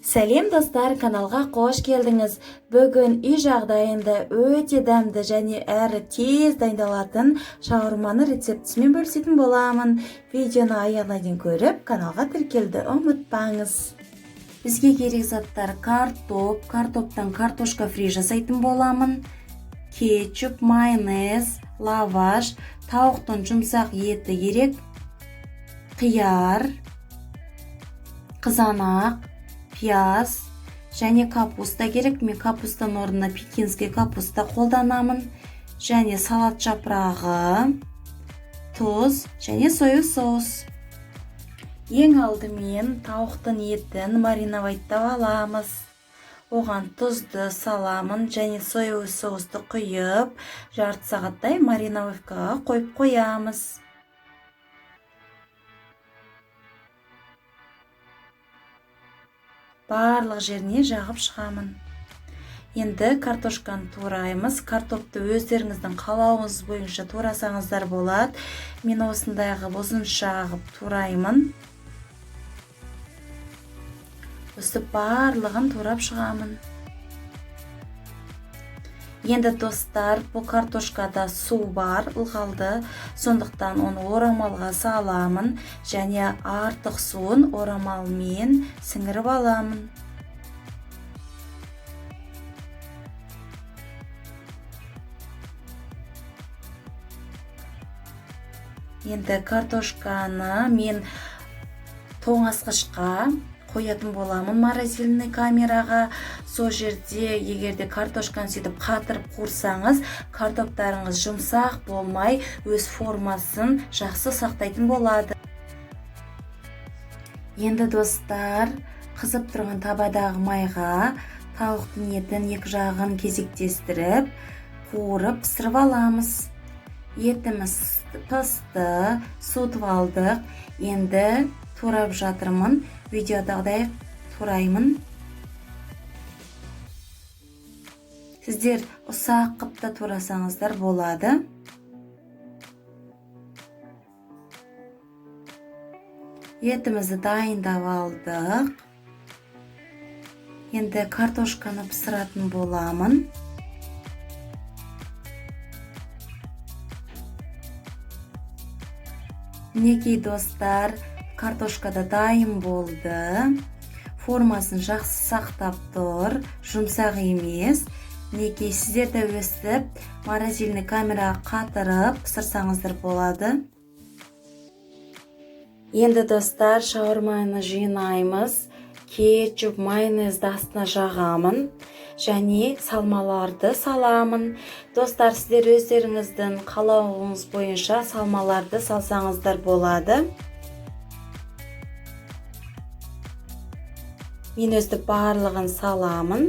Сәлем достар, каналға қош келдіңіз. Бүгін үй жағдайында өте дәмді және әрі тез дайындалатын шаурманы рецептісімен бөлісетін боламын. Видеоны аяғына дейін көріп, каналға тіркелді ұмытпаңыз. Бізге керек заттар картоптан картошка фри жасайтын боламын. Кетчуп, майонез, лаваш, тауықтың жұмсақ еті керек, қияр, қызанақ, пияз және капуста керек. Мен капустан орнына пекинский капуста қолданамын. Және салат жапырағы, тұз және соус соус. Ең алдымен тауықтың етін мариновайттап аламыз. Оған тұзды саламын және соус соусты құйып, жарты сағаттай мариновкаға қойып қоямыз. Барлық жеріне жағып шығамын. Енді картошканы тураймыз. Картопты өздеріңіздің қалауыңыз бойынша турасаңыздар болады. Мен осындай ғып ұзынша ғып тураймын. Өстіп барлығын турап шығамын. Енді достар, бұл картошкада су бар, ылғалды, сондықтан оны орамалға саламын және артық суын орамалмен сіңіріп аламын. Енді картошканы мен тоңазғышқа қоятын боламын, морозильный камераға. Сол жерде егерде картошканы сөйтіп қатырып қурсаңыз, картоптарыңыз жұмсақ болмай, өз формасын жақсы сақтайтын болады. Енді достар, қызып тұрған табадағы майға тауықтың етін екі жағын кезектестіріп, қуырып пісіріп аламыз. Етіміз пісті, суытып алдық. Енді турап жатырмын. Видеодағыдай тураймын. Сіздер ұсақ қыпта турасаңыздар болады. Етімізді дайындап алдық. Енді картошканы пісіратын боламын. Мінекей достар, картошкада дайын болды. Формасын жақсы сақтап тұр, жұмсақ емес. Мінекей сіздер де өстіп, морозильный камераға қатырып пісірсаңыздар болады. Енді достар, шаурманы жинаймыз. Кетчуп, майонезді астына жағамын және салмаларды саламын. Достар, сіздер өздеріңіздің қалауыңыз бойынша салмаларды салсаңыздар болады. Мен өстіп барлығын саламын.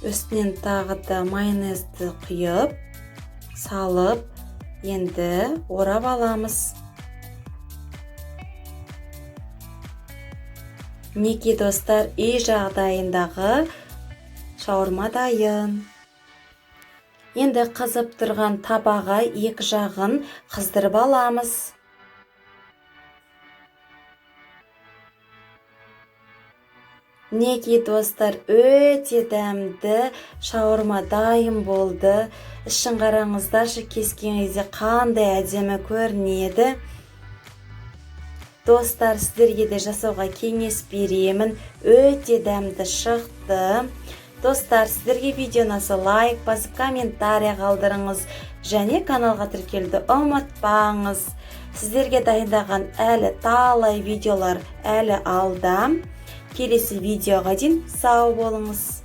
Үстінен тағы да майонезді құйып, салып, енді орап аламыз. Мінекей достар, үй жағдайындағы шаурма дайын. Енді қызып тұрған табаға екі жағын қыздырып аламыз. Мінекей достар, өте дәмді шаурма дайын болды. Ішін қараңыздаршы, кескен кезде қандай әдемі көрінеді. Достар, сіздерге де жасауға кеңес беремін. Өте дәмді шықты. Достар, сіздерге видеоны лайк басып, комментария қалдырыңыз және каналға тіркелуді ұмытпаңыз. Сіздерге дайындаған әлі талай видеолар әлі алда. Келесі видеоға дейін сау болыңыз.